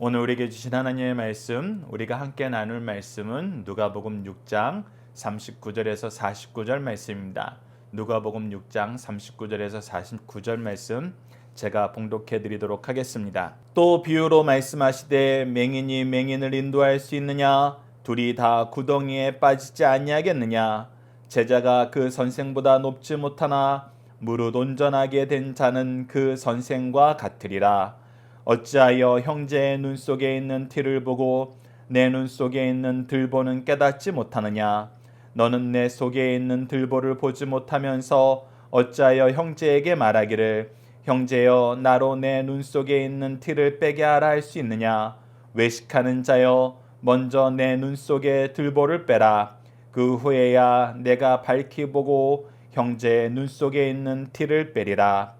오늘 우리에게 주신 하나님의 말씀, 우리가 함께 나눌 말씀은 누가복음 6장 39절에서 49절 말씀입니다. 누가복음 6장 39절에서 49절 말씀 제가 봉독해 드리도록 하겠습니다. 또 비유로 말씀하시되 맹인이 맹인을 인도할 수 있느냐? 둘이 다 구덩이에 빠지지 아니하겠느냐? 제자가 그 선생보다 높지 못하나 무릇 온전하게 된 자는 그 선생과 같으리라. 어찌하여 형제의 눈 속에 있는 티를 보고 내 눈 속에 있는 들보는 깨닫지 못하느냐? 너는 내 속에 있는 들보를 보지 못하면서 어찌하여 형제에게 말하기를 형제여 나로 내 눈 속에 있는 티를 빼게 하라 할 수 있느냐? 외식하는 자여 먼저 내 눈 속에 들보를 빼라. 그 후에야 내가 밝히 보고 형제의 눈 속에 있는 티를 빼리라.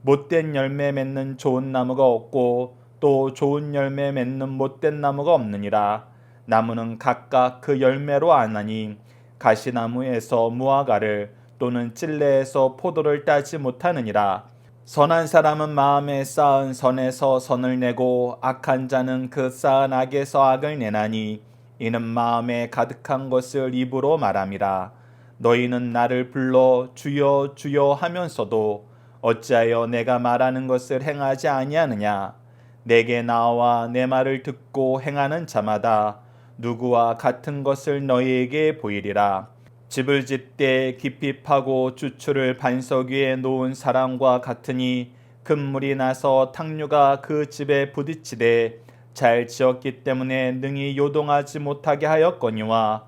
못된 열매 맺는 좋은 나무가 없고 또 좋은 열매 맺는 못된 나무가 없느니라. 나무는 각각 그 열매로 아나니 가시나무에서 무화과를 또는 찔레에서 포도를 따지 못하느니라. 선한 사람은 마음에 쌓은 선에서 선을 내고 악한 자는 그 쌓은 악에서 악을 내나니 이는 마음에 가득한 것을 입으로 말함이라. 너희는 나를 불러 주여 주여 하면서도 어찌하여 내가 말하는 것을 행하지 아니하느냐? 내게 나와 내 말을 듣고 행하는 자마다 누구와 같은 것을 너희에게 보이리라. 집을 짓되 깊이 파고 주추를 반석 위에 놓은 사람과 같으니 큰 물이 나서 탕류가 그 집에 부딪히되 잘 지었기 때문에 능히 요동하지 못하게 하였거니와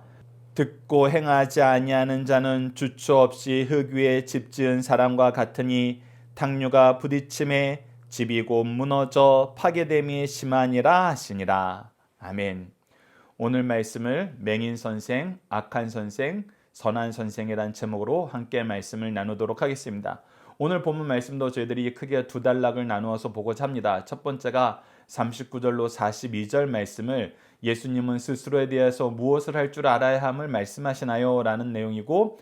듣고 행하지 아니하는 자는 주추 없이 흙 위에 집 지은 사람과 같으니 탕류가 부딪힘에 집이 곧 무너져 파괴됨이 심하니라 하시니라. 아멘. 오늘 말씀을 맹인 선생, 악한 선생, 선한 선생이란 제목으로 함께 말씀을 나누도록 하겠습니다. 오늘 본문 말씀도 저희들이 크게 두 단락을 나누어서 보고자 합니다. 첫 번째가 39절로 42절 말씀을 예수님은 스스로에 대해서 무엇을 할 줄 알아야 함을 말씀하시나요? 라는 내용이고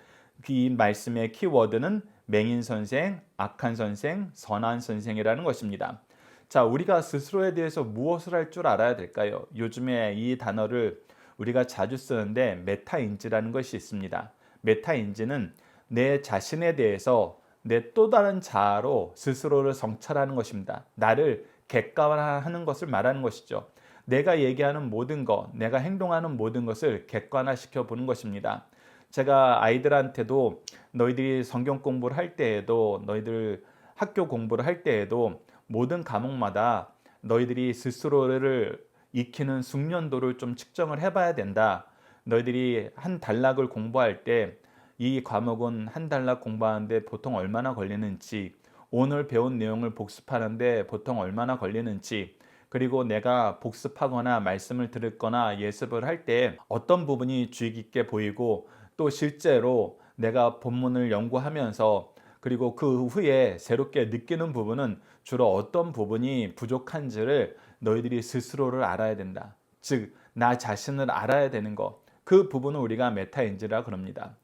이 말씀의 키워드는 맹인 선생, 악한 선생, 선한 선생이라는 것입니다. 자, 우리가 스스로에 대해서 무엇을 할 줄 알아야 될까요? 요즘에 이 단어를 우리가 자주 쓰는데 메타인지라는 것이 있습니다. 메타인지는 내 자신에 대해서 내 또 다른 자아로 스스로를 성찰하는 것입니다. 나를 객관화하는 것을 말하는 것이죠. 내가 얘기하는 모든 것, 내가 행동하는 모든 것을 객관화시켜 보는 것입니다. 제가 아이들한테도 너희들이 성경 공부를 할 때에도 너희들 학교 공부를 할 때에도 모든 과목마다 너희들이 스스로를 익히는 숙련도를 좀 측정을 해봐야 된다. 너희들이 한 단락을 공부할 때 이 과목은 한 단락 공부하는데 보통 얼마나 걸리는지, 오늘 배운 내용을 복습하는데 보통 얼마나 걸리는지, 그리고 내가 복습하거나 말씀을 들었거나 예습을 할 때 어떤 부분이 주의 깊게 보이고 또 실제로 내가 본문을 연구하면서 그리고 그 후에 새롭게 느끼는 부분은 주로 어떤 부분이 부족한지를 너희들이 스스로를 알아야 된다. 즉, 나 자신을 알아야 되는 것. 그 부분을 우리가 메타인지라 그럽니다.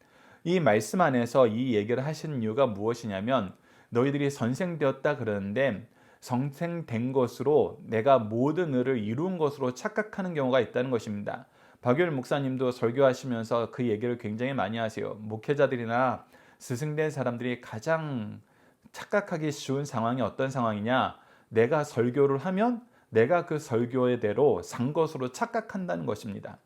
이 말씀 안에서 이 얘기를 하시는 이유가 무엇이냐면 너희들이 선생되었다 그러는데 선생된 것으로 내가 모든 일을 이룬 것으로 착각하는 경우가 있다는 것입니다. 박유일 목사님도 설교하시면서 그 얘기를 굉장히 많이 하세요. 목회자들이나 스승된 사람들이 가장 착각하기 쉬운 상황이 어떤 상황이냐? 내가 설교를 하면 내가 그 설교의 대로 산 것으로 착각한다는 것입니다.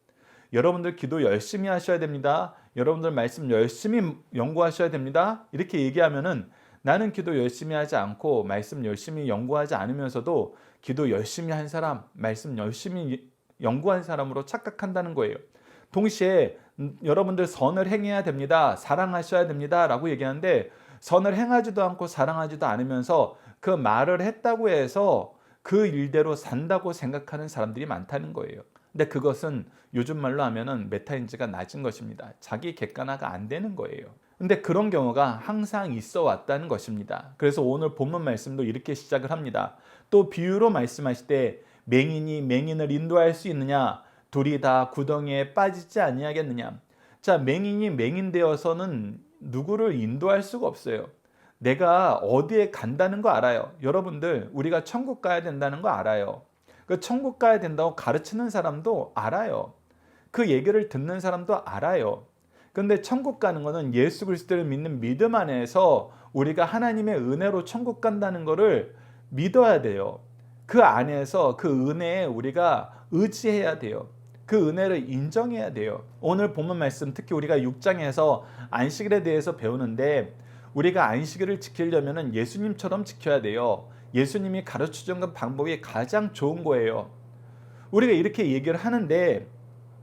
여러분들 기도 열심히 하셔야 됩니다. 여러분들 말씀 열심히 연구하셔야 됩니다. 이렇게 얘기하면은 나는 기도 열심히 하지 않고 말씀 열심히 연구하지 않으면서도 기도 열심히 한 사람, 말씀 열심히 연구한 사람으로 착각한다는 거예요. 동시에 여러분들 선을 행해야 됩니다. 사랑하셔야 됩니다. 라고 얘기하는데 선을 행하지도 않고 사랑하지도 않으면서 그 말을 했다고 해서 그 일대로 산다고 생각하는 사람들이 많다는 거예요. 근데 그것은 요즘 말로 하면은 메타인지가 낮은 것입니다. 자기 객관화가 안 되는 거예요. 근데 그런 경우가 항상 있어 왔다는 것입니다. 그래서 오늘 본문 말씀도 이렇게 시작을 합니다. 또 비유로 말씀하실 때 맹인이 맹인을 인도할 수 있느냐? 둘이 다 구덩이에 빠지지 아니하겠느냐? 자, 맹인이 맹인 되어서는 누구를 인도할 수가 없어요. 내가 어디에 간다는 거 알아요. 여러분들, 우리가 천국 가야 된다는 거 알아요. 그 천국 가야 된다고 가르치는 사람도 알아요. 그 얘기를 듣는 사람도 알아요. 근데 천국 가는 거는 예수 그리스도를 믿는 믿음 안에서 우리가 하나님의 은혜로 천국 간다는 거를 믿어야 돼요. 그 안에서 그 은혜에 우리가 의지해야 돼요. 그 은혜를 인정해야 돼요. 오늘 본문 말씀 특히 우리가 6장에서 안식일에 대해서 배우는데 우리가 안식일을 지키려면 예수님처럼 지켜야 돼요. 예수님이 가르쳐준 그 방법이 가장 좋은 거예요. 우리가 이렇게 얘기를 하는데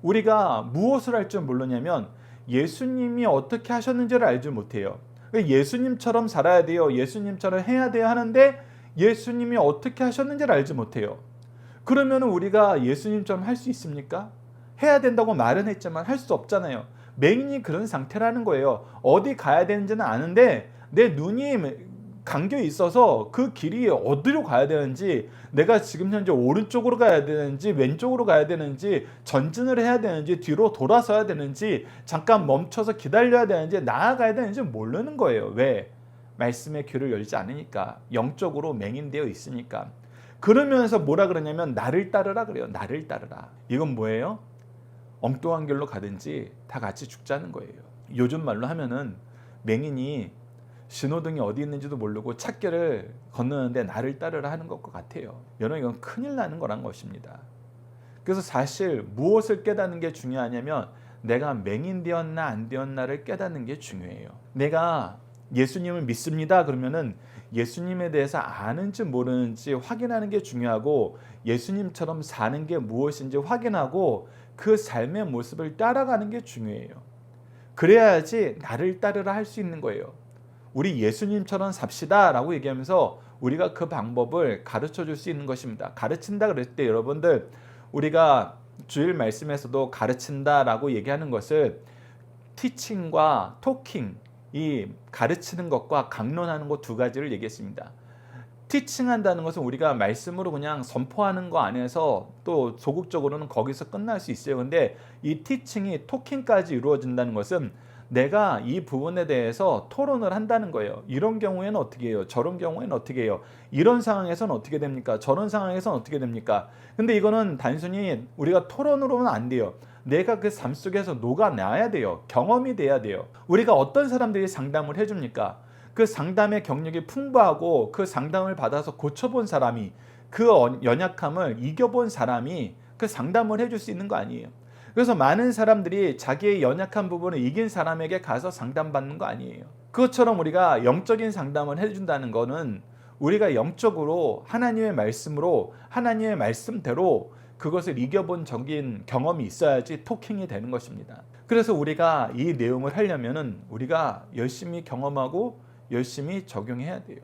우리가 무엇을 할 줄 모르냐면 예수님이 어떻게 하셨는지를 알지 못해요. 예수님처럼 살아야 돼요. 예수님처럼 해야 돼요 하는데 예수님이 어떻게 하셨는지를 알지 못해요. 그러면 우리가 예수님처럼 할 수 있습니까? 해야 된다고 말은 했지만 할 수 없잖아요. 맹인이 그런 상태라는 거예요. 어디 가야 되는지는 아는데 내 눈이 감겨 있어서 그 길이 어디로 가야 되는지, 내가 지금 현재 오른쪽으로 가야 되는지 왼쪽으로 가야 되는지, 전진을 해야 되는지 뒤로 돌아서야 되는지, 잠깐 멈춰서 기다려야 되는지 나아가야 되는지 모르는 거예요. 왜? 말씀의 귀를 열지 않으니까. 영적으로 맹인되어 있으니까. 그러면서 뭐라 그러냐면 나를 따르라 그래요. 나를 따르라. 이건 뭐예요? 엉뚱한 길로 가든지 다 같이 죽자는 거예요. 요즘 말로 하면은 맹인이 신호등이 어디 있는지도 모르고 찻길을 건너는데 나를 따르라 하는 것과 같아요. 여러분, 이건 큰일 나는 거란 것입니다. 그래서 사실 무엇을 깨닫는 게 중요하냐면 내가 맹인 되었나 안 되었나를 깨닫는 게 중요해요. 내가 예수님을 믿습니다 그러면은 예수님에 대해서 아는지 모르는지 확인하는 게 중요하고, 예수님처럼 사는 게 무엇인지 확인하고 그 삶의 모습을 따라가는 게 중요해요. 그래야지 나를 따르라 할 수 있는 거예요. 우리 예수님처럼 삽시다 라고 얘기하면서 우리가 그 방법을 가르쳐 줄 수 있는 것입니다. 가르친다 그랬을 때 여러분들, 우리가 주일 말씀에서도 가르친다 라고 얘기하는 것을 티칭과 토킹, 이 가르치는 것과 강론하는 것 두 가지를 얘기했습니다. 티칭한다는 것은 우리가 말씀으로 그냥 선포하는 거 안에서 또 소극적으로는 거기서 끝날 수 있어요. 근데 이 티칭이 토킹까지 이루어진다는 것은 내가 이 부분에 대해서 토론을 한다는 거예요. 이런 경우에는 어떻게 해요? 저런 경우에는 어떻게 해요? 이런 상황에서는 어떻게 됩니까? 저런 상황에서는 어떻게 됩니까? 근데 이거는 단순히 우리가 토론으로는 안 돼요. 내가 그 삶 속에서 녹아나야 돼요. 경험이 돼야 돼요. 우리가 어떤 사람들이 상담을 해줍니까? 그 상담의 경력이 풍부하고 그 상담을 받아서 고쳐본 사람이, 그 연약함을 이겨본 사람이 그 상담을 해줄 수 있는 거 아니에요. 그래서 많은 사람들이 자기의 연약한 부분을 이긴 사람에게 가서 상담받는 거 아니에요. 그것처럼 우리가 영적인 상담을 해준다는 거는 우리가 영적으로 하나님의 말씀으로, 하나님의 말씀대로 그것을 이겨본 적인 경험이 있어야지 토킹이 되는 것입니다. 그래서 우리가 이 내용을 하려면은 우리가 열심히 경험하고 열심히 적용해야 돼요.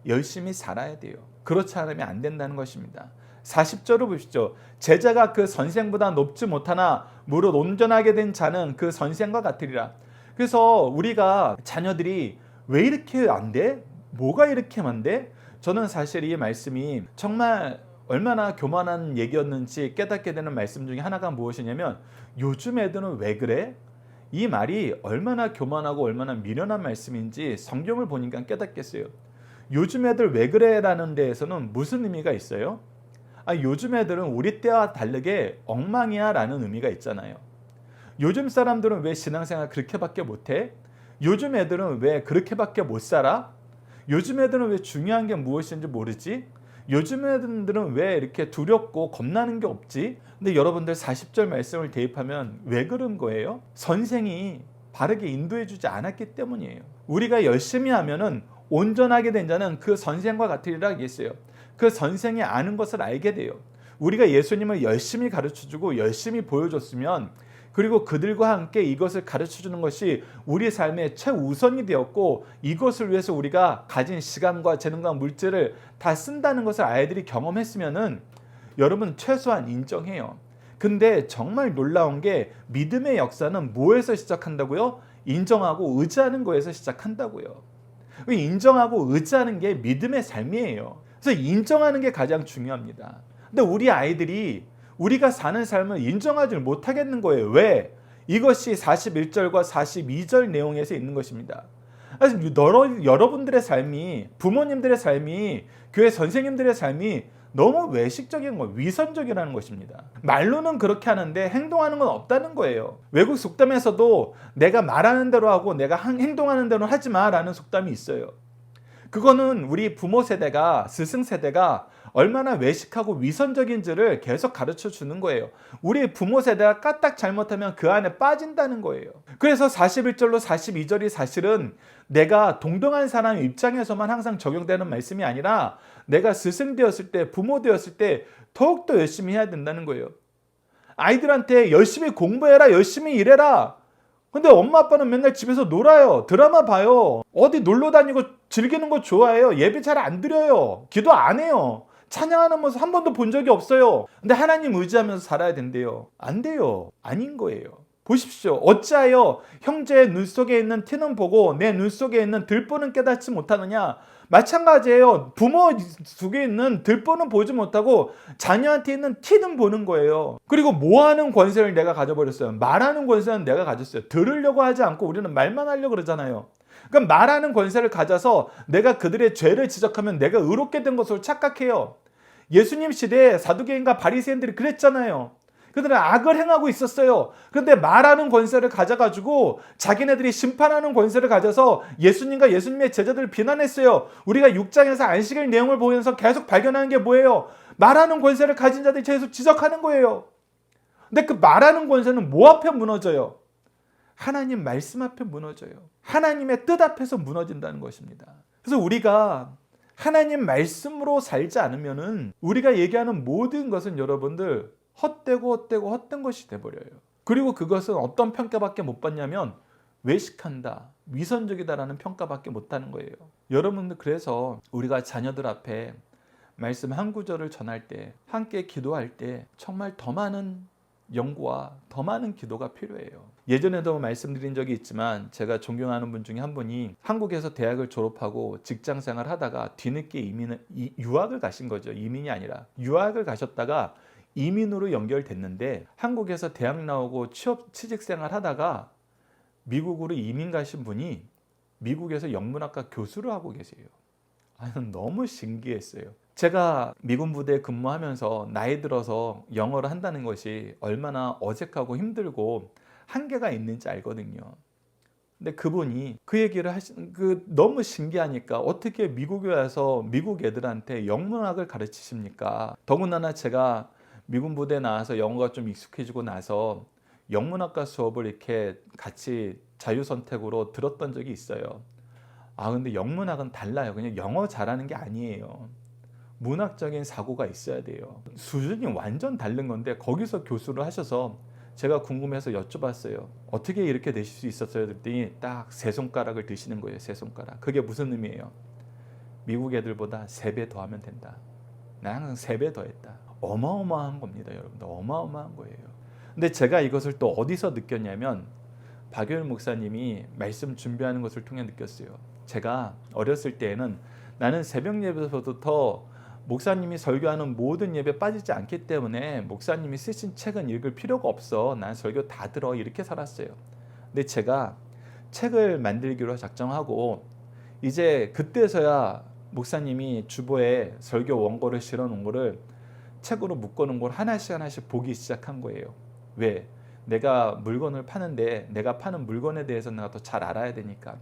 열심히 살아야 돼요. 그렇지 않으면 안 된다는 것입니다. 40절을 보십시오. 제자가 그 선생보다 높지 못하나 무릇 온전하게 된 자는 그 선생과 같으리라. 그래서 우리가 자녀들이 왜 이렇게 안 돼? 뭐가 이렇게 안 돼? 저는 사실 이 말씀이 정말 얼마나 교만한 얘기였는지 깨닫게 되는 말씀 중에 하나가 무엇이냐면, 요즘 애들은 왜 그래? 이 말이 얼마나 교만하고 얼마나 미련한 말씀인지 성경을 보니까 깨닫겠어요. 요즘 애들 왜 그래? 라는 데에서는 무슨 의미가 있어요? 요즘 애들은 우리 때와 다르게 엉망이야 라는 의미가 있잖아요. 요즘 사람들은 왜 신앙생활 그렇게밖에 못해? 요즘 애들은 왜 그렇게밖에 못 살아? 요즘 애들은 왜 중요한 게 무엇인지 모르지? 요즘 애들은 왜 이렇게 두렵고 겁나는 게 없지? 근데 여러분들 40절 말씀을 대입하면 왜 그런 거예요? 선생이 바르게 인도해 주지 않았기 때문이에요. 우리가 열심히 하면은 온전하게 된 자는 그 선생과 같으리라 얘기했어요. 그 선생이 아는 것을 알게 돼요. 우리가 예수님을 열심히 가르쳐주고 열심히 보여줬으면, 그리고 그들과 함께 이것을 가르쳐주는 것이 우리 삶의 최우선이 되었고, 이것을 위해서 우리가 가진 시간과 재능과 물질을 다 쓴다는 것을 아이들이 경험했으면은 여러분 최소한 인정해요. 근데 정말 놀라운 게 믿음의 역사는 뭐에서 시작한다고요? 인정하고 의지하는 거에서 시작한다고요. 인정하고 의지하는 게 믿음의 삶이에요. 그래서 인정하는 게 가장 중요합니다. 근데 우리 아이들이 우리가 사는 삶을 인정하지 못하겠는 거예요. 왜? 이것이 41절과 42절 내용에서 있는 것입니다. 여러분들의 삶이, 부모님들의 삶이, 교회 선생님들의 삶이 너무 외식적인 거, 위선적이라는 것입니다. 말로는 그렇게 하는데 행동하는 건 없다는 거예요. 외국 속담에서도 내가 말하는 대로 하고 내가 행동하는 대로 하지 마라는 속담이 있어요. 그거는 우리 부모 세대가, 스승 세대가 얼마나 외식하고 위선적인지를 계속 가르쳐 주는 거예요. 우리 부모 세대가 까딱 잘못하면 그 안에 빠진다는 거예요. 그래서 41절로 42절이 사실은 내가 동등한 사람 입장에서만 항상 적용되는 말씀이 아니라 내가 스승 되었을 때, 부모 되었을 때 더욱더 열심히 해야 된다는 거예요. 아이들한테 열심히 공부해라, 열심히 일해라. 근데 엄마 아빠는 맨날 집에서 놀아요. 드라마 봐요. 어디 놀러 다니고 즐기는 거 좋아해요. 예배 잘 안 드려요. 기도 안 해요. 찬양하는 모습 한 번도 본 적이 없어요. 근데 하나님 의지하면서 살아야 된대요. 안 돼요. 아닌 거예요. 보십시오. 어찌하여 형제의 눈 속에 있는 티는 보고 내 눈 속에 있는 들보는 깨닫지 못하느냐. 마찬가지예요. 부모 속에 있는 들보는 보지 못하고 자녀한테 있는 티는 보는 거예요. 그리고 뭐하는 권세를 내가 가져버렸어요. 말하는 권세는 내가 가졌어요. 들으려고 하지 않고 우리는 말만 하려고 그러잖아요. 그러니까 말하는 권세를 가져서 내가 그들의 죄를 지적하면 내가 의롭게 된 것으로 착각해요. 예수님 시대에 사두개인과 바리새인들이 그랬잖아요. 그들은 악을 행하고 있었어요. 그런데 말하는 권세를 가져가지고 자기네들이 심판하는 권세를 가져서 예수님과 예수님의 제자들을 비난했어요. 우리가 6장에서 안식일 내용을 보면서 계속 발견하는 게 뭐예요? 말하는 권세를 가진 자들이 계속 지적하는 거예요. 근데 그 말하는 권세는 뭐 앞에 무너져요? 하나님 말씀 앞에 무너져요. 하나님의 뜻 앞에서 무너진다는 것입니다. 그래서 우리가 하나님 말씀으로 살지 않으면은 우리가 얘기하는 모든 것은 여러분들 헛된 것이 돼버려요. 그리고 그것은 어떤 평가밖에 못 받냐면 외식한다, 위선적이다라는 평가밖에 못하는 거예요. 여러분들 그래서 우리가 자녀들 앞에 말씀 한 구절을 전할 때, 함께 기도할 때 정말 더 많은 연구와 더 많은 기도가 필요해요. 예전에도 말씀드린 적이 있지만 제가 존경하는 분 중에 한 분이 한국에서 대학을 졸업하고 직장생활 하다가 뒤늦게 유학을 가신 거죠. 이민이 아니라 유학을 가셨다가 이민으로 연결됐는데 한국에서 대학 나오고 취직생활 하다가 미국으로 이민 가신 분이 미국에서 영문학과 교수를 하고 계세요. 너무 신기했어요. 제가 미군 부대에 근무하면서 나이 들어서 영어를 한다는 것이 얼마나 어색하고 힘들고 한계가 있는지 알거든요. 근데 그분이 그 얘기를 너무 신기하니까 어떻게 미국에 와서 미국 애들한테 영문학을 가르치십니까? 더군다나 제가 미군 부대에 나와서 영어가 좀 익숙해지고 나서 영문학과 수업을 이렇게 같이 자유선택으로 들었던 적이 있어요. 근데 영문학은 달라요. 그냥 영어 잘하는 게 아니에요. 문학적인 사고가 있어야 돼요. 수준이 완전 다른 건데 거기서 교수를 하셔서 제가 궁금해서 여쭤봤어요. 어떻게 이렇게 되실 수 있었어요? 그랬더니 딱 세 손가락을 드시는 거예요. 세 손가락. 그게 무슨 의미예요? 미국 애들보다 3배 더 하면 된다. 나 항상 3배 더 했다. 어마어마한 겁니다, 여러분들. 어마어마한 거예요. 근데 제가 이것을 또 어디서 느꼈냐면 박효일 목사님이 말씀 준비하는 것을 통해 느꼈어요. 제가 어렸을 때에는 나는 새벽 예배부터 목사님이 설교하는 모든 예배 빠지지 않기 때문에 목사님이 쓰신 책은 읽을 필요가 없어. 난 설교 다 들어. 이렇게 살았어요. 근데 제가 책을 만들기로 작정하고 이제 그때서야 목사님이 주보에 설교 원고를 실어 놓은 거를 책으로 묶어 놓은 걸 하나씩 보기 시작한 거예요. 왜? 내가 물건을 파는데 내가 파는 물건에 대해서 내가 더 잘 알아야 되니까.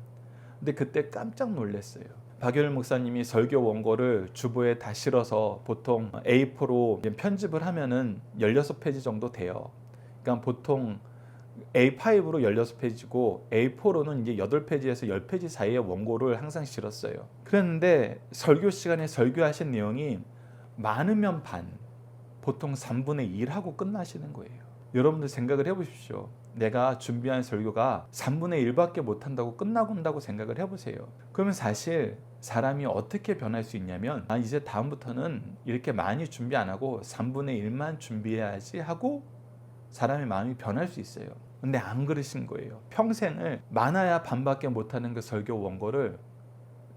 근데 그때 깜짝 놀랐어요. 박효일 목사님이 설교 원고를 주보에 다 실어서 보통 A4로 편집을 하면은 16페이지 정도 돼요. 그러니까 보통 A5로 16페이지고 A4로는 이제 8페이지에서 10페이지 사이의 원고를 항상 실었어요. 그랬는데 설교 시간에 설교하신 내용이 많으면 반, 보통 3분의 1 하고 끝나시는 거예요. 여러분들 생각을 해보십시오. 내가 준비한 설교가 3분의 1밖에 못한다고 끝나고 생각을 해보세요. 그러면 사실 사람이 어떻게 변할 수 있냐면 이제 다음부터는 이렇게 많이 준비 안 하고 3분의 1만 준비해야지 하고 사람의 마음이 변할 수 있어요. 근데 안 그러신 거예요. 평생을 많아야 반밖에 못하는 그 설교 원고를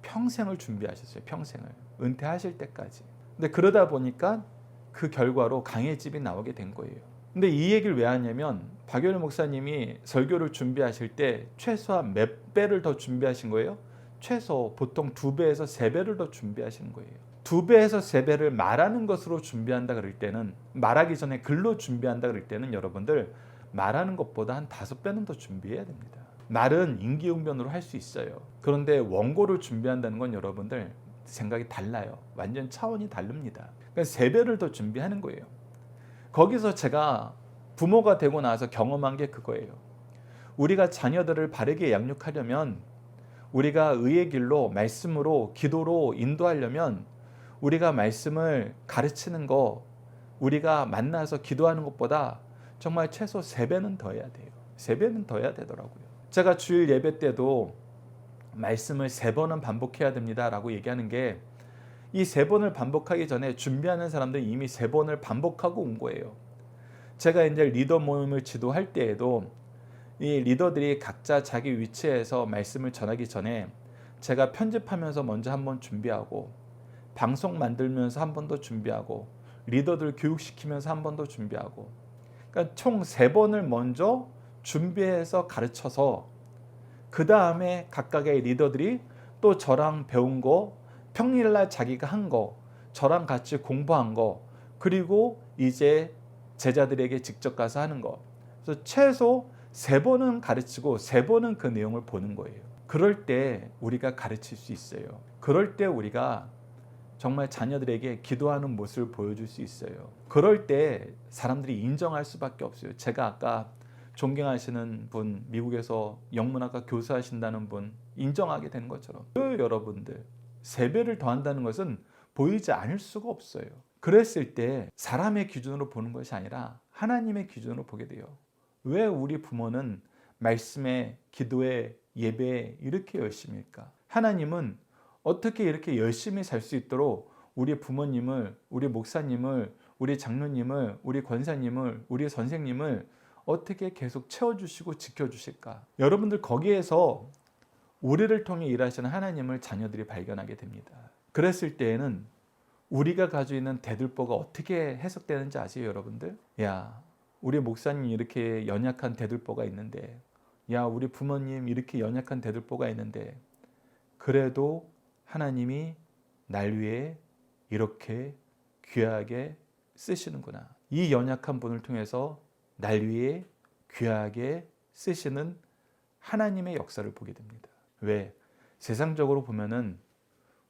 평생을 준비하셨어요. 평생을. 은퇴하실 때까지. 근데 그러다 보니까 그 결과로 강해집이 나오게 된 거예요. 근데 이 얘기를 왜 하냐면 박효일 목사님이 설교를 준비하실 때 최소한 몇 배를 더 준비하신 거예요? 최소 보통 2배에서 3배를 더 준비하신 거예요. 2배에서 3배를 말하는 것으로 준비한다 그럴 때는, 말하기 전에 글로 준비한다 그럴 때는 여러분들 말하는 것보다 한 5배는 더 준비해야 됩니다. 말은 임기응변으로 할 수 있어요. 그런데 원고를 준비한다는 건 여러분들 생각이 달라요. 완전 차원이 다릅니다. 그러니까 3배를 더 준비하는 거예요. 거기서 제가 부모가 되고 나서 경험한 게 그거예요. 우리가 자녀들을 바르게 양육하려면, 우리가 의의 길로 말씀으로 기도로 인도하려면, 우리가 말씀을 가르치는 거, 우리가 만나서 기도하는 것보다 정말 최소 3배는 더 해야 돼요. 3배는 더 해야 되더라고요. 제가 주일 예배 때도 말씀을 3번은 반복해야 됩니다 라고 얘기하는 게, 이 3번을 반복하기 전에 준비하는 사람들이 이미 3번을 반복하고 온 거예요. 제가 이제 리더 모임을 지도할 때에도 이 리더들이 각자 자기 위치에서 말씀을 전하기 전에 제가 편집하면서 먼저 한번 준비하고, 방송 만들면서 한 번 더 준비하고, 리더들 교육시키면서 한 번 더 준비하고, 그러니까 총 3번을 먼저 준비해서 가르쳐서 그 다음에 각각의 리더들이 또 저랑 배운 거, 평일날 자기가 한 거, 저랑 같이 공부한 거, 그리고 이제 제자들에게 직접 가서 하는 거. 그래서 최소 3번은 가르치고 3번은 그 내용을 보는 거예요. 그럴 때 우리가 가르칠 수 있어요. 그럴 때 우리가 정말 자녀들에게 기도하는 모습을 보여줄 수 있어요. 그럴 때 사람들이 인정할 수밖에 없어요. 제가 아까 존경하시는 분, 미국에서 영문학과 교수하신다는 분 인정하게 되는 것처럼, 여러분들 3배를 더한다는 것은 보이지 않을 수가 없어요. 그랬을 때 사람의 기준으로 보는 것이 아니라 하나님의 기준으로 보게 돼요. 왜 우리 부모는 말씀에, 기도에, 예배에 이렇게 열심일까? 하나님은 어떻게 이렇게 열심히 살 수 있도록 우리 부모님을, 우리 목사님을, 우리 장로님을, 우리 권사님을, 우리 선생님을 어떻게 계속 채워주시고 지켜주실까? 여러분들 거기에서 우리를 통해 일하시는 하나님을 자녀들이 발견하게 됩니다. 그랬을 때에는 우리가 가지고 있는 대들보가 어떻게 해석되는지 아세요, 여러분들? 야, 우리 목사님 이렇게 연약한 대들보가 있는데, 야, 우리 부모님 이렇게 연약한 대들보가 있는데, 그래도 하나님이 날 위해 이렇게 귀하게 쓰시는구나. 이 연약한 분을 통해서 날 위해 귀하게 쓰시는 하나님의 역사를 보게 됩니다. 왜? 세상적으로 보면은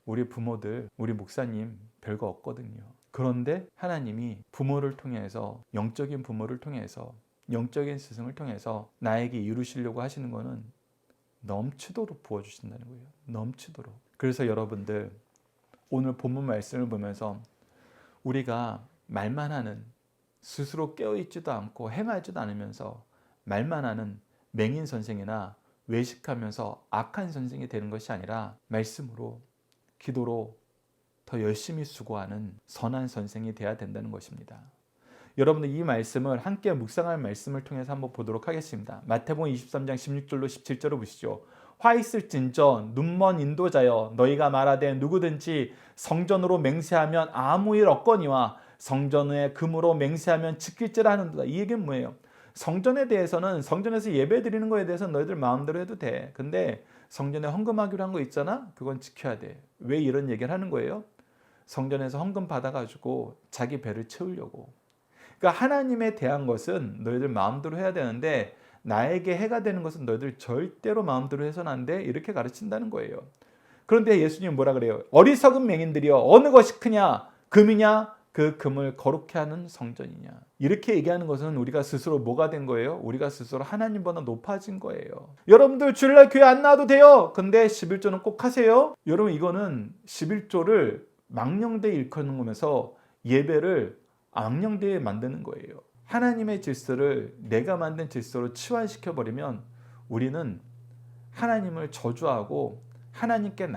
우리 부모들, 우리 목사님 별거 없거든요. 그런데 하나님이 부모를 통해서, 영적인 부모를 통해서, 영적인 스승을 통해서 나에게 이루시려고 하시는 거는 넘치도록 부어주신다는 거예요. 넘치도록. 그래서 여러분들 오늘 본문 말씀을 보면서 우리가 말만 하는, 스스로 깨어있지도 않고 행하지도 않으면서 말만 하는 맹인 선생이나 외식하면서 악한 선생이 되는 것이 아니라 말씀으로, 기도로 더 열심히 수고하는 선한 선생이 되어야 된다는 것입니다. 여러분들 이 말씀을 함께 묵상할 말씀을 통해서 한번 보도록 하겠습니다. 마태복음 23장 16절로 17절을 보시죠. 화 있을진저 눈먼 인도자여, 너희가 말하되 누구든지 성전으로 맹세하면 아무 일 없거니와 성전에 금으로 맹세하면 지킬지라 하는도다. 이 얘기는 뭐예요? 성전에 대해서는, 성전에서 예배 드리는 거에 대해서는 너희들 마음대로 해도 돼. 근데 성전에 헌금하기로 한 거 있잖아? 그건 지켜야 돼. 왜 이런 얘기를 하는 거예요? 성전에서 헌금 받아가지고 자기 배를 채우려고. 그러니까 하나님에 대한 것은 너희들 마음대로 해야 되는데, 나에게 해가 되는 것은 너희들 절대로 마음대로 해서는 안 돼. 이렇게 가르친다는 거예요. 그런데 예수님은 뭐라 그래요? 어리석은 맹인들이여, 어느 것이 크냐? 금이냐? 그 금을 거룩해 하는 성전이냐? 이렇게 얘기하는 것은 우리가 스스로 뭐가 된 거예요? 우리가 스스로 하나님보다 높아진 거예요. 여러분들 주일날 교회 안 나와도 돼요. 근데 11조는 꼭 하세요. 여러분, 이거는 11조를 망령되이 일컫는 거면서 예배를 망령되이 만드는 거예요. 하나님의 질서를 내가 만든 질서로 치환시켜버리면 우리는 하나님을 저주하고 하나님께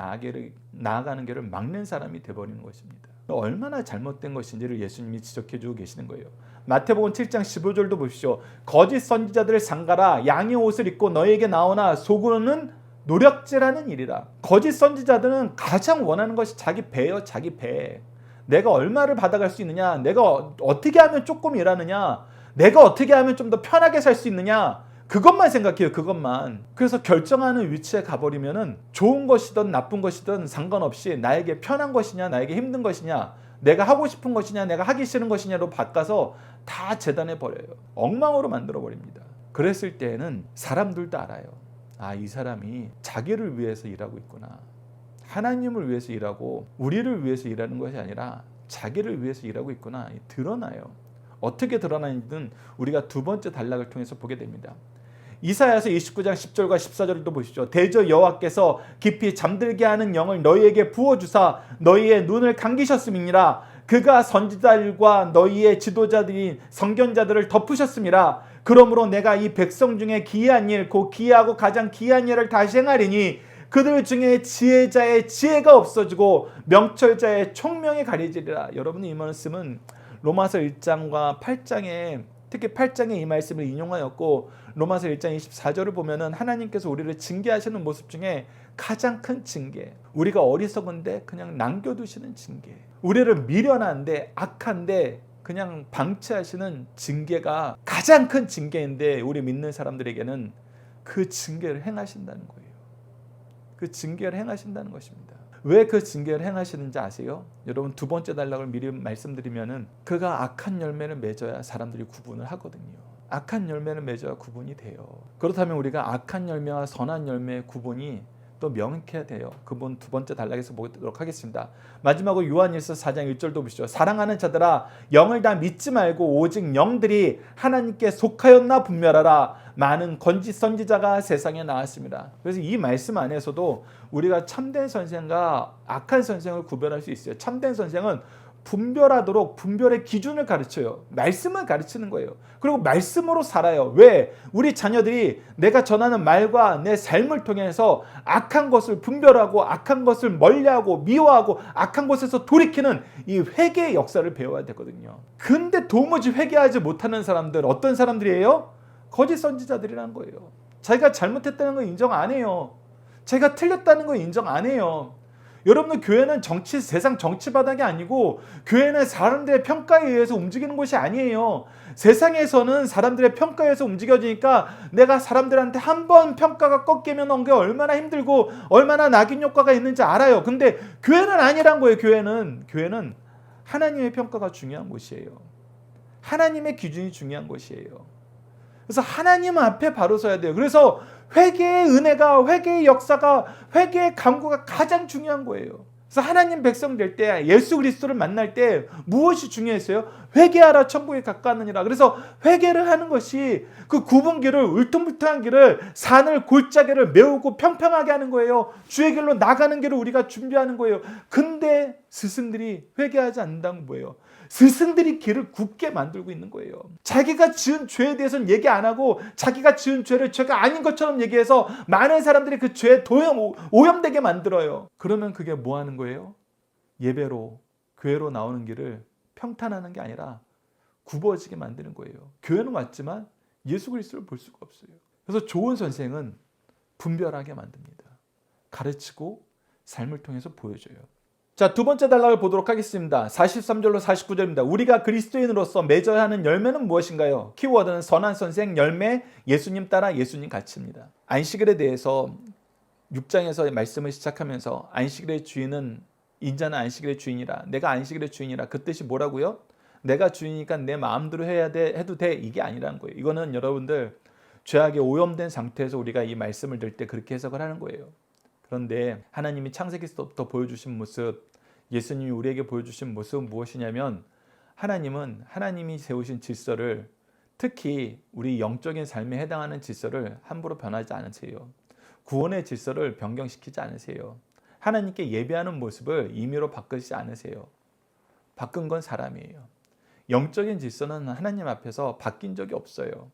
나아가는 길을 막는 사람이 되어버리는 것입니다. 얼마나 잘못된 것인지를 예수님이 지적해주고 계시는 거예요. 마태복음 7장 15절도 보십시오. 거짓 선지자들을 상가라, 양의 옷을 입고 너에게 나오나 속으로는 노력질하는 일이라. 거짓 선지자들은 가장 원하는 것이 자기 배예요. 자기 배. 내가 얼마를 받아갈 수 있느냐, 내가 어떻게 하면 조금 일하느냐, 내가 어떻게 하면 좀 더 편하게 살 수 있느냐, 그것만 생각해요. 그것만. 그래서 결정하는 위치에 가버리면은 좋은 것이든 나쁜 것이든 상관없이 나에게 편한 것이냐 나에게 힘든 것이냐 내가 하고 싶은 것이냐 내가 하기 싫은 것이냐로 바꿔서 다 재단해 버려요. 엉망으로 만들어 버립니다. 그랬을 때에는 사람들도 알아요. 아, 이 사람이 자기를 위해서 일하고 있구나. 하나님을 위해서 일하고 우리를 위해서 일하는 것이 아니라 자기를 위해서 일하고 있구나. 드러나요. 어떻게 드러나는지는 우리가 두 번째 단락을 통해서 보게 됩니다. 이사야서 29장 10절과 14절도 보시죠. 대저 여호와께서 깊이 잠들게 하는 영을 너희에게 부어주사 너희의 눈을 감기셨음이니라. 그가 선지자들과 너희의 지도자들인 선견자들을 덮으셨음이라. 그러므로 내가 이 백성 중에 기이한 일, 곧 기이하고 가장 기이한 일을 다시 행하리니 그들 중에 지혜자의 지혜가 없어지고 명철자의 총명이 가려지리라. 여러분이 이 말씀은 로마서 1장과 8장에 특히 8장에 이 말씀을 인용하였고 로마서 1장 24절을 보면은 하나님께서 우리를 징계하시는 모습 중에 가장 큰 징계, 우리가 어리석은데 그냥 남겨두시는 징계, 우리를 미련한데 악한데 그냥 방치하시는 징계가 가장 큰 징계인데 우리 믿는 사람들에게는 그 징계를 행하신다는 거예요. 그 징계를 행하신다는 것입니다. 왜 그 징계를 행하시는지 아세요? 여러분 두 번째 단락을 미리 말씀드리면은 그가 악한 열매를 맺어야 사람들이 구분을 하거든요. 악한 열매를 맺어야 구분이 돼요. 그렇다면 우리가 악한 열매와 선한 열매의 구분이 또 명확해야 돼요. 그분 두 번째 단락에서 보도록 하겠습니다. 마지막으로 요한일서 4장 1절도 보시죠. 사랑하는 자들아 영을 다 믿지 말고 오직 영들이 하나님께 속하였나 분별하라. 많은 거짓 선지자가 세상에 나왔습니다. 그래서 이 말씀 안에서도 우리가 참된 선생과 악한 선생을 구별할 수 있어요. 참된 선생은 분별하도록 분별의 기준을 가르쳐요. 말씀을 가르치는 거예요. 그리고 말씀으로 살아요. 왜? 우리 자녀들이 내가 전하는 말과 내 삶을 통해서 악한 것을 분별하고 악한 것을 멀리하고 미워하고 악한 것에서 돌이키는 이 회개의 역사를 배워야 되거든요. 근데 도무지 회개하지 못하는 사람들 어떤 사람들이에요? 거짓 선지자들이라는 거예요. 자기가 잘못했다는 거 인정 안 해요. 자기가 틀렸다는 거 인정 안 해요. 여러분들 교회는 세상 정치 바닥이 아니고 교회는 사람들의 평가에 의해서 움직이는 곳이 아니에요. 세상에서는 사람들의 평가에 의해서 움직여지니까 내가 사람들한테 한 번 평가가 꺾이면 게 얼마나 힘들고 얼마나 낙인 효과가 있는지 알아요. 근데 교회는 아니란 거예요. 교회는 하나님의 평가가 중요한 곳이에요. 하나님의 기준이 중요한 곳이에요. 그래서 하나님 앞에 바로 서야 돼요. 그래서 회개의 은혜가, 회개의 역사가, 회개의 강구가 가장 중요한 거예요. 그래서 하나님 백성 될 때 예수 그리스도를 만날 때 무엇이 중요했어요? 회개하라 천국에 가까우느니라. 그래서 회개를 하는 것이 그 굽은 길을 울퉁불퉁한 길을 산을 골짜기를 메우고 평평하게 하는 거예요. 주의 길로 나가는 길을 우리가 준비하는 거예요. 근데 스승들이 회개하지 않는다는 거예요. 스승들이 길을 굽게 만들고 있는 거예요. 자기가 지은 죄에 대해서는 얘기 안 하고 자기가 지은 죄를 죄가 아닌 것처럼 얘기해서 많은 사람들이 그 죄에 오염되게 만들어요. 그러면 그게 뭐 하는 거예요? 예배로 교회로 나오는 길을 평탄하는 게 아니라 굽어지게 만드는 거예요. 교회는 왔지만 예수 그리스도를 볼 수가 없어요. 그래서 좋은 선생은 분별하게 만듭니다. 가르치고 삶을 통해서 보여줘요. 자, 두 번째 단락을 보도록 하겠습니다. 43절로 49절입니다. 우리가 그리스도인으로서 맺어야 하는 열매는 무엇인가요? 키워드는 선한 선생, 열매, 예수님 따라 예수님 같이입니다. 안식일에 대해서 6장에서 말씀을 시작하면서 안식일의 주인은 인자는 안식일의 주인이라. 내가 안식일의 주인이라. 그 뜻이 뭐라고요? 내가 주인이니까 내 마음대로 해야 돼, 해도 돼. 이게 아니라는 거예요. 이거는 여러분들 죄악에 오염된 상태에서 우리가 이 말씀을 들 때 그렇게 해석을 하는 거예요. 그런데 하나님이 창세기서부터 보여주신 모습, 예수님이 우리에게 보여주신 모습은 무엇이냐면 하나님은 하나님이 세우신 질서를 특히 우리 영적인 삶에 해당하는 질서를 함부로 변하지 않으세요. 구원의 질서를 변경시키지 않으세요. 하나님께 예배하는 모습을 임의로 바꾸지 않으세요. 바꾼 건 사람이에요. 영적인 질서는 하나님 앞에서 바뀐 적이 없어요.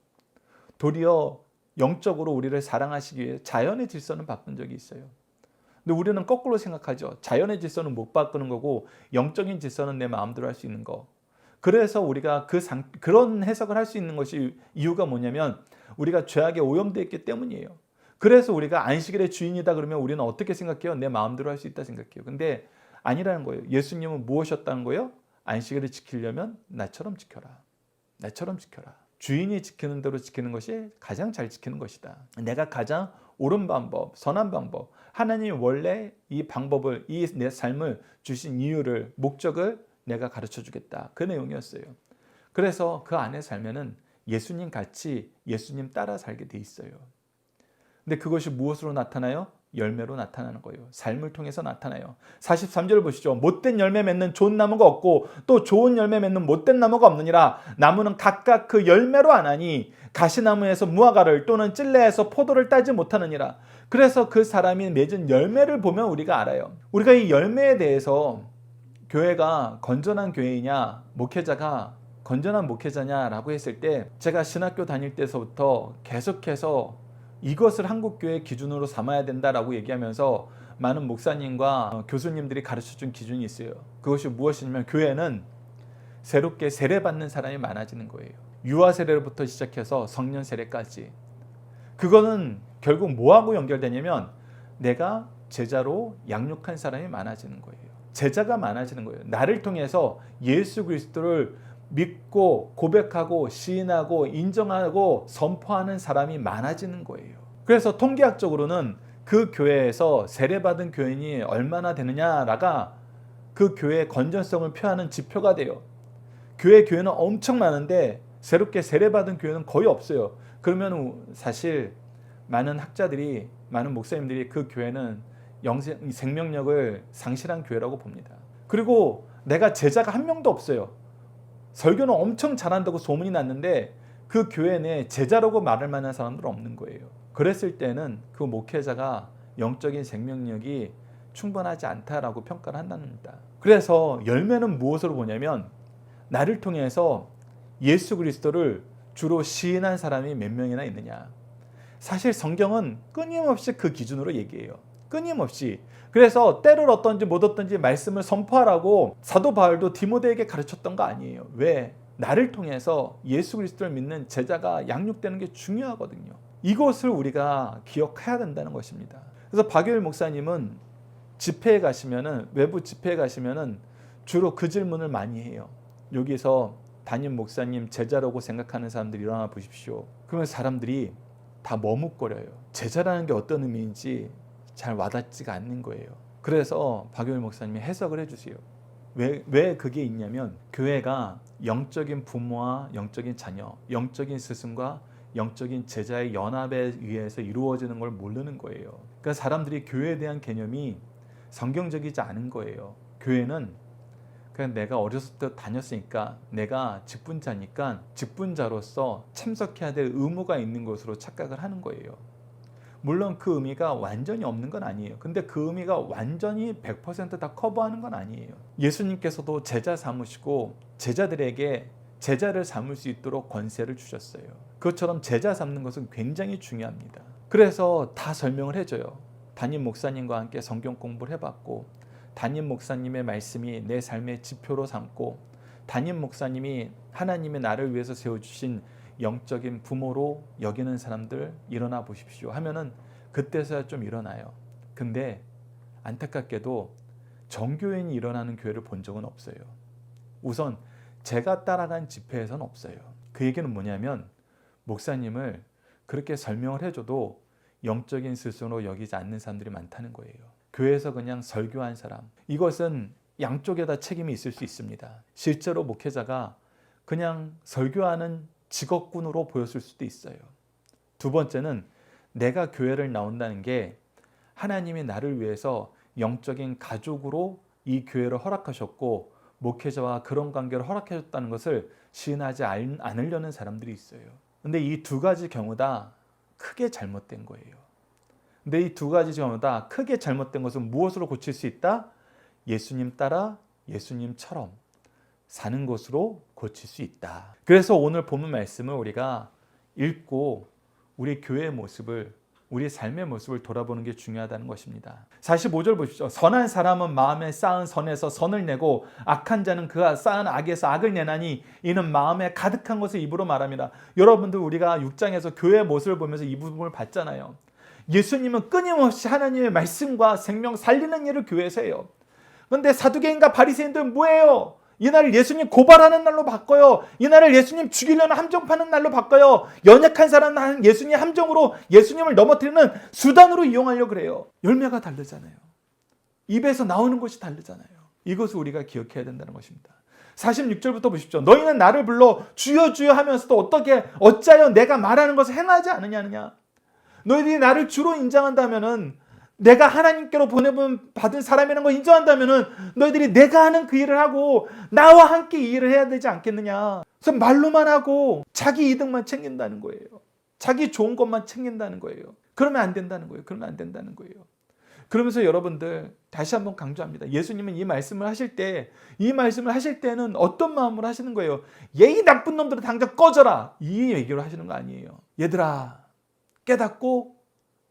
도리어 영적으로 우리를 사랑하시기 위해 자연의 질서는 바꾼 적이 있어요. 근데 우리는 거꾸로 생각하죠. 자연의 질서는 못 바꾸는 거고 영적인 질서는 내 마음대로 할 수 있는 거. 그래서 우리가 그런 해석을 할 수 있는 것이 이유가 뭐냐면 우리가 죄악에 오염되어 있기 때문이에요. 그래서 우리가 안식일의 주인이다 그러면 우리는 어떻게 생각해요? 내 마음대로 할 수 있다 생각해요. 근데 아니라는 거예요. 예수님은 무엇이었다는 거예요? 안식일을 지키려면 나처럼 지켜라. 나처럼 지켜라. 주인이 지키는 대로 지키는 것이 가장 잘 지키는 것이다. 내가 가장 옳은 방법, 선한 방법, 하나님이 원래 이 방법을, 이 내 삶을 주신 이유를, 목적을 내가 가르쳐 주겠다. 그 내용이었어요. 그래서 그 안에 살면은 예수님 같이 예수님 따라 살게 돼 있어요. 근데 그것이 무엇으로 나타나요? 열매로 나타나는 거예요. 삶을 통해서 나타나요. 43절 보시죠. 못된 열매 맺는 좋은 나무가 없고 또 좋은 열매 맺는 못된 나무가 없느니라. 나무는 각각 그 열매로 아나니 가시나무에서 무화과를 또는 찔레에서 포도를 따지 못하느니라. 그래서 그 사람이 맺은 열매를 보면 우리가 알아요. 우리가 이 열매에 대해서 교회가 건전한 교회이냐, 목회자가 건전한 목회자냐라고 했을 때 제가 신학교 다닐 때서부터 계속해서 이것을 한국교회 기준으로 삼아야 된다라고 얘기하면서 많은 목사님과 교수님들이 가르쳐준 기준이 있어요. 그것이 무엇이냐면 교회는 새롭게 세례받는 사람이 많아지는 거예요. 유아 세례부터 시작해서 성년 세례까지. 그거는 결국 뭐하고 연결되냐면 내가 제자로 양육한 사람이 많아지는 거예요. 제자가 많아지는 거예요. 나를 통해서 예수 그리스도를 믿고 고백하고 시인하고 인정하고 선포하는 사람이 많아지는 거예요. 그래서 통계학적으로는 그 교회에서 세례받은 교인이 얼마나 되느냐가 그 교회의 건전성을 표하는 지표가 돼요. 교회는 엄청 많은데 새롭게 세례받은 교회는 거의 없어요. 그러면 사실 많은 학자들이, 많은 목사님들이 그 교회는 생명력을 상실한 교회라고 봅니다. 그리고 내가 제자가 한 명도 없어요. 설교는 엄청 잘한다고 소문이 났는데 그 교회 내에 제자라고 말할 만한 사람들은 없는 거예요. 그랬을 때는 그 목회자가 영적인 생명력이 충분하지 않다라고 평가를 한답니다. 그래서 열매는 무엇으로 보냐면 나를 통해서 예수 그리스도를 주로 시인한 사람이 몇 명이나 있느냐. 사실 성경은 끊임없이 그 기준으로 얘기해요. 끊임없이. 그래서 때를 얻든지 못 얻든지 말씀을 선포하라고 사도 바울도 디모데에게 가르쳤던 거 아니에요. 왜? 나를 통해서 예수 그리스도를 믿는 제자가 양육되는 게 중요하거든요. 이것을 우리가 기억해야 된다는 것입니다. 그래서 박유일 목사님은 집회에 가시면은, 외부 집회에 가시면은 주로 그 질문을 많이 해요. 여기서 담임 목사님 제자라고 생각하는 사람들이 일어나 보십시오. 그러면 사람들이 다 머뭇거려요. 제자라는 게 어떤 의미인지 잘 와닿지가 않는 거예요. 그래서 박유일 목사님이 해석을 해주세요. 왜 그게 있냐면 교회가 영적인 부모와 영적인 자녀, 영적인 스승과 영적인 제자의 연합에 의해서 이루어지는 걸 모르는 거예요. 그러니까 사람들이 교회에 대한 개념이 성경적이지 않은 거예요. 교회는 그냥 내가 어렸을 때 다녔으니까, 내가 직분자니까 직분자로서 참석해야 될 의무가 있는 것으로 착각을 하는 거예요. 물론 그 의미가 완전히 없는 건 아니에요. 근데 그 의미가 완전히 100% 다 커버하는 건 아니에요. 예수님께서도 제자 삼으시고 제자들에게 제자를 삼을 수 있도록 권세를 주셨어요. 그것처럼 제자 삼는 것은 굉장히 중요합니다. 그래서 다 설명을 해줘요. 담임 목사님과 함께 성경 공부를 해봤고, 담임 목사님의 말씀이 내 삶의 지표로 삼고, 담임 목사님이 하나님의 나를 위해서 세워주신 영적인 부모로 여기는 사람들 일어나 보십시오 하면은 그때서야 좀 일어나요. 근데 안타깝게도 정교인이 일어나는 교회를 본 적은 없어요. 우선 제가 따라간 집회에서는 없어요. 그 얘기는 뭐냐면 목사님을 그렇게 설명을 해줘도 영적인 스승으로 여기지 않는 사람들이 많다는 거예요. 교회에서 그냥 설교한 사람, 이것은 양쪽에다 책임이 있을 수 있습니다. 실제로 목회자가 그냥 설교하는 직업군으로 보였을 수도 있어요. 두 번째는 내가 교회를 나온다는 게 하나님이 나를 위해서 영적인 가족으로 이 교회를 허락하셨고 목회자와 그런 관계를 허락해줬다는 것을 시인하지 않으려는 사람들이 있어요. 근데 이 두 가지 경우 다 크게 잘못된 거예요. 근데 이 두 가지 경우 다 크게 잘못된 것은 무엇으로 고칠 수 있다? 예수님 따라 예수님처럼 사는 것으로 고칠 수 있다. 그래서 오늘 본문 말씀을 우리가 읽고 우리 교회의 모습을, 우리 삶의 모습을 돌아보는 게 중요하다는 것입니다. 45절 보십시오. 선한 사람은 마음에 쌓은 선에서 선을 내고 악한 자는 그가 쌓은 악에서 악을 내나니 이는 마음에 가득한 것을 입으로 말합니다. 여러분들 우리가 6장에서 교회의 모습을 보면서 이 부분을 봤잖아요. 예수님은 끊임없이 하나님의 말씀과 생명 살리는 일을 교회에서 해요. 그런데 사두개인과 바리새인들은 뭐예요? 이날을 예수님 고발하는 날로 바꿔요. 이날을 예수님 죽이려는 함정 파는 날로 바꿔요. 연약한 사람은 예수님 함정으로 예수님을 넘어뜨리는 수단으로 이용하려고 그래요. 열매가 다르잖아요. 입에서 나오는 것이 다르잖아요. 이것을 우리가 기억해야 된다는 것입니다. 46절부터 보십시오. 너희는 나를 불러 주여 주여 하면서도 어찌하여 내가 말하는 것을 행하지 않느냐. 너희들이 나를 주로 인정한다면은, 내가 하나님께로 받은 사람이라는 걸 인정한다면은 너희들이 내가 하는 그 일을 하고 나와 함께 이 일을 해야 되지 않겠느냐. 그래서 말로만 하고 자기 이득만 챙긴다는 거예요. 자기 좋은 것만 챙긴다는 거예요. 그러면 안 된다는 거예요. 그러면서 여러분들 다시 한번 강조합니다. 예수님은 이 말씀을 하실 때는 어떤 마음으로 하시는 거예요? 예의 나쁜 놈들은 당장 꺼져라, 이 얘기로 하시는 거 아니에요. 얘들아, 깨닫고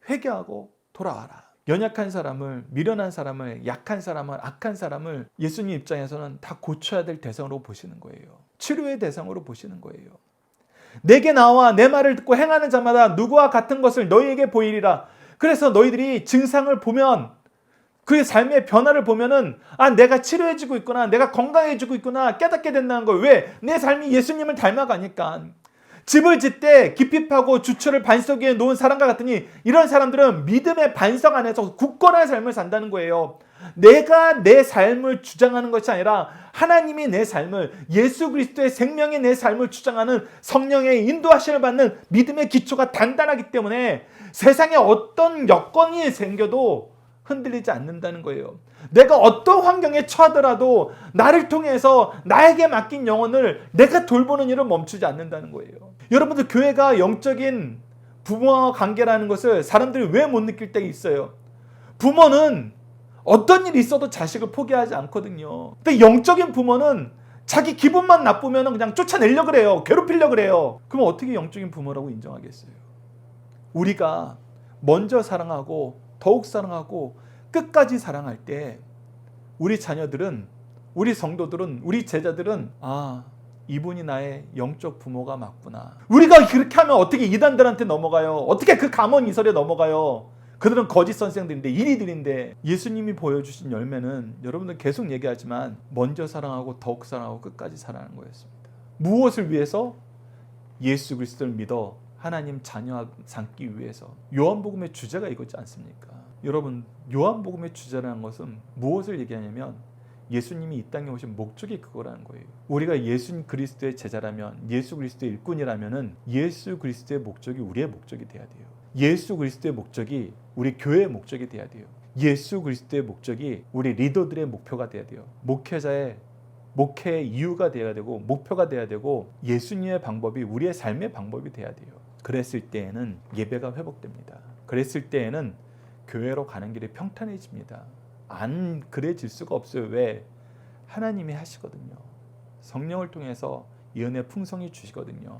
회개하고 돌아와라. 연약한 사람을, 미련한 사람을, 약한 사람을, 악한 사람을 예수님 입장에서는 다 고쳐야 될 대상으로 보시는 거예요. 치료의 대상으로 보시는 거예요. 내게 나와 내 말을 듣고 행하는 자마다 누구와 같은 것을 너희에게 보이리라. 그래서 너희들이 증상을 보면, 그의 삶의 변화를 보면은, 내가 치료해지고 있구나, 내가 건강해지고 있구나 깨닫게 된다는 거예요. 왜? 내 삶이 예수님을 닮아가니까. 집을 짓되 깊이 파고 주처를 반석 위에 놓은 사람과 같으니, 이런 사람들은 믿음의 반석 안에서 굳건한 삶을 산다는 거예요. 내가 내 삶을 주장하는 것이 아니라 하나님이 내 삶을, 예수 그리스도의 생명이 내 삶을 주장하는 성령의 인도하심을 받는 믿음의 기초가 단단하기 때문에 세상에 어떤 여건이 생겨도 흔들리지 않는다는 거예요. 내가 어떤 환경에 처하더라도 나를 통해서 나에게 맡긴 영혼을 내가 돌보는 일을 멈추지 않는다는 거예요. 여러분들, 교회가 영적인 부모와 관계라는 것을 사람들이 왜 못 느낄 때가 있어요. 부모는 어떤 일이 있어도 자식을 포기하지 않거든요. 근데 영적인 부모는 자기 기분만 나쁘면 그냥 쫓아내려고 그래요. 괴롭히려고 그래요. 그럼 어떻게 영적인 부모라고 인정하겠어요? 우리가 먼저 사랑하고 더욱 사랑하고 끝까지 사랑할 때 우리 자녀들은, 우리 성도들은, 우리 제자들은 이분이 나의 영적 부모가 맞구나. 우리가 그렇게 하면 어떻게 이단들한테 넘어가요? 어떻게 그 감언 이설에 넘어가요? 그들은 거짓 선생들인데, 이리들인데. 예수님이 보여주신 열매는 여러분들 계속 얘기하지만 먼저 사랑하고 더욱 사랑하고 끝까지 사랑하는 거였습니다. 무엇을 위해서? 예수 그리스도를 믿어 하나님 자녀 삼기 위해서. 요한복음의 주제가 이거지 않습니까? 여러분, 요한복음의 주제라는 것은 무엇을 얘기하냐면 예수님이 이 땅에 오신 목적이 그거라는 거예요. 우리가 예수 그리스도의 제자라면, 예수 그리스도의 일꾼이라면은 예수 그리스도의 목적이 우리의 목적이 돼야 돼요. 예수 그리스도의 목적이 우리 교회의 목적이 돼야 돼요. 예수 그리스도의 목적이 우리 리더들의 목표가 돼야 돼요. 목회자의 목회의 이유가 돼야 되고 목표가 돼야 되고, 예수님의 방법이 우리의 삶의 방법이 돼야 돼요. 그랬을 때에는 예배가 회복됩니다. 그랬을 때에는 교회로 가는 길이 평탄해집니다. 안 그래질 수가 없어요. 왜? 하나님이 하시거든요. 성령을 통해서 이 은혜 풍성히 주시거든요.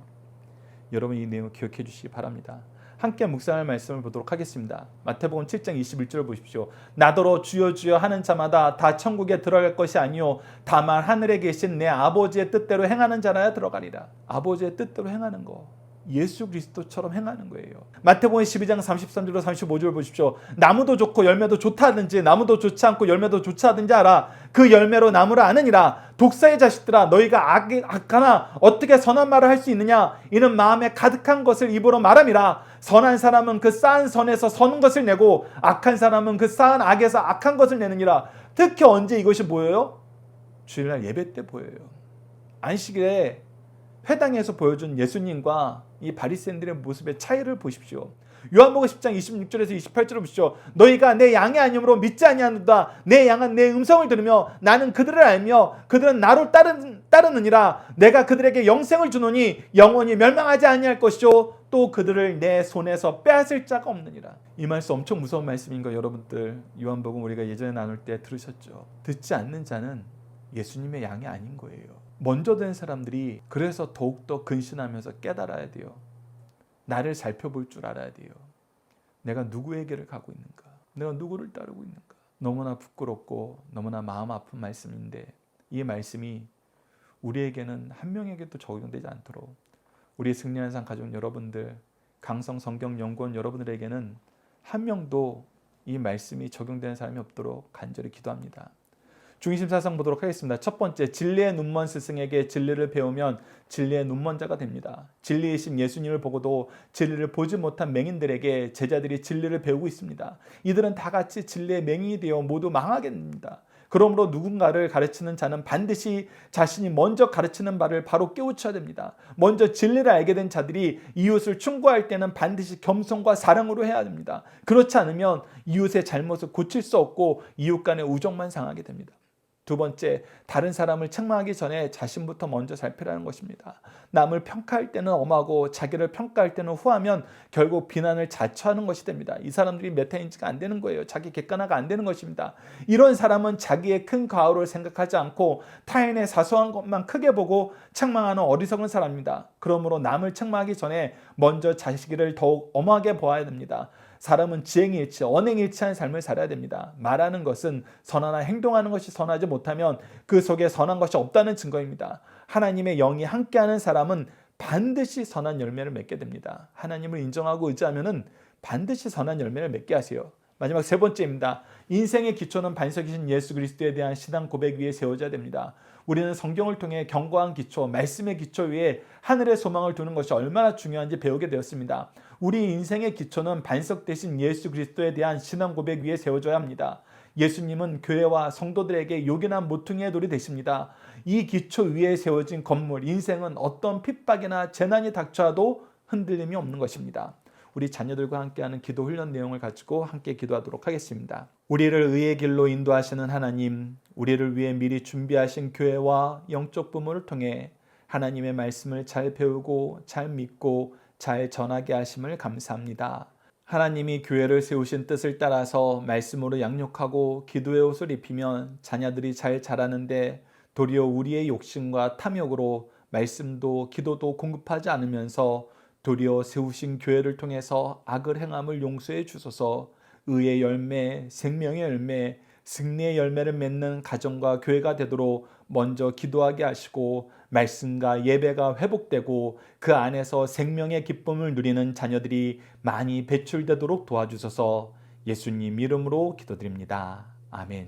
여러분, 이 내용을 기억해 주시기 바랍니다. 함께 묵상할 말씀을 보도록 하겠습니다. 마태복음 7장 21절을 보십시오. 나더러 주여 주여 하는 자마다 다 천국에 들어갈 것이 아니요 다만 하늘에 계신 내 아버지의 뜻대로 행하는 자라야 들어가리라. 아버지의 뜻대로 행하는 거, 예수 그리스도처럼 행하는 거예요. 마태복음 12장 33절로 35절 보십시오. 나무도 좋고 열매도 좋다 하든지 나무도 좋지 않고 열매도 좋지 하든지 알아. 그 열매로 나무를 아느니라. 독사의 자식들아, 너희가 악하나 어떻게 선한 말을 할 수 있느냐? 이는 마음에 가득한 것을 입으로 말함이라. 선한 사람은 그 쌓은 선에서 선한 것을 내고 악한 사람은 그 쌓은 악에서 악한 것을 내느니라. 특히 언제 이것이 보여요? 주일날 예배 때 보여요. 안식일에 회당에서 보여준 예수님과 이 바리새인들의 모습의 차이를 보십시오. 요한복음 10장 26절에서 28절을 보십시오. 너희가 내 양이 아니므로 믿지 아니하노다. 내 양은 내 음성을 들으며 나는 그들을 알며 그들은 나로 따르느니라. 내가 그들에게 영생을 주노니 영원히 멸망하지 아니할 것이요 또 그들을 내 손에서 빼앗을 자가 없느니라. 이 말씀 엄청 무서운 말씀인 거 여러분들 요한복음 우리가 예전에 나눌 때 들으셨죠? 듣지 않는 자는 예수님의 양이 아닌 거예요. 먼저 된 사람들이 그래서 더욱더 근신하면서 깨달아야 돼요. 나를 살펴볼 줄 알아야 돼요. 내가 누구에게를 가고 있는가? 내가 누구를 따르고 있는가? 너무나 부끄럽고 너무나 마음 아픈 말씀인데 이 말씀이 우리에게는 한 명에게도 적용되지 않도록 우리 승리하는 삶 가족 여러분들, 강성 성경 연구원 여러분들에게는 한 명도 이 말씀이 적용되는 사람이 없도록 간절히 기도합니다. 중심 사상 보도록 하겠습니다. 첫 번째, 진리의 눈먼 스승에게 진리를 배우면 진리의 눈먼 자가 됩니다. 진리이신 예수님을 보고도 진리를 보지 못한 맹인들에게 제자들이 진리를 배우고 있습니다. 이들은 다 같이 진리의 맹인이 되어 모두 망하게 됩니다. 그러므로 누군가를 가르치는 자는 반드시 자신이 먼저 가르치는 바를 바로 깨우쳐야 됩니다. 먼저 진리를 알게 된 자들이 이웃을 충고할 때는 반드시 겸손과 사랑으로 해야 됩니다. 그렇지 않으면 이웃의 잘못을 고칠 수 없고 이웃 간의 우정만 상하게 됩니다. 두 번째, 다른 사람을 책망하기 전에 자신부터 먼저 살피라는 것입니다. 남을 평가할 때는 엄하고 자기를 평가할 때는 후하면 결국 비난을 자초하는 것이 됩니다. 이 사람들이 메타인지가 안 되는 거예요. 자기 객관화가 안 되는 것입니다. 이런 사람은 자기의 큰 과오를 생각하지 않고 타인의 사소한 것만 크게 보고 책망하는 어리석은 사람입니다. 그러므로 남을 책망하기 전에 먼저 자기를 더욱 엄하게 보아야 됩니다. 사람은 지행일치, 언행일치한 삶을 살아야 됩니다. 말하는 것은 선하나 행동하는 것이 선하지 못하면 그 속에 선한 것이 없다는 증거입니다. 하나님의 영이 함께하는 사람은 반드시 선한 열매를 맺게 됩니다. 하나님을 인정하고 의지하면 반드시 선한 열매를 맺게 하세요. 마지막 세 번째입니다. 인생의 기초는 반석이신 예수 그리스도에 대한 신앙 고백 위에 세워져야 됩니다. 우리는 성경을 통해 견고한 기초, 말씀의 기초 위에 하늘의 소망을 두는 것이 얼마나 중요한지 배우게 되었습니다. 우리 인생의 기초는 반석 대신 예수 그리스도에 대한 신앙 고백 위에 세워져야 합니다. 예수님은 교회와 성도들에게 요긴한 모퉁이의 돌이 되십니다. 이 기초 위에 세워진 건물, 인생은 어떤 핍박이나 재난이 닥쳐도 흔들림이 없는 것입니다. 우리 자녀들과 함께하는 기도 훈련 내용을 가지고 함께 기도하도록 하겠습니다. 우리를 의의 길로 인도하시는 하나님, 우리를 위해 미리 준비하신 교회와 영적 부모를 통해 하나님의 말씀을 잘 배우고 잘 믿고 잘 전하게 하심을 감사합니다. 하나님이 교회를 세우신 뜻을 따라서 말씀으로 양육하고 기도의 옷을 입히면 자녀들이 잘 자라는데 도리어 우리의 욕심과 탐욕으로 말씀도 기도도 공급하지 않으면서 도리어 세우신 교회를 통해서 악을 행함을 용서해 주소서. 의의 열매, 생명의 열매, 승리의 열매를 맺는 가정과 교회가 되도록 먼저 기도하게 하시고 말씀과 예배가 회복되고 그 안에서 생명의 기쁨을 누리는 자녀들이 많이 배출되도록 도와주소서. 예수님 이름으로 기도드립니다. 아멘.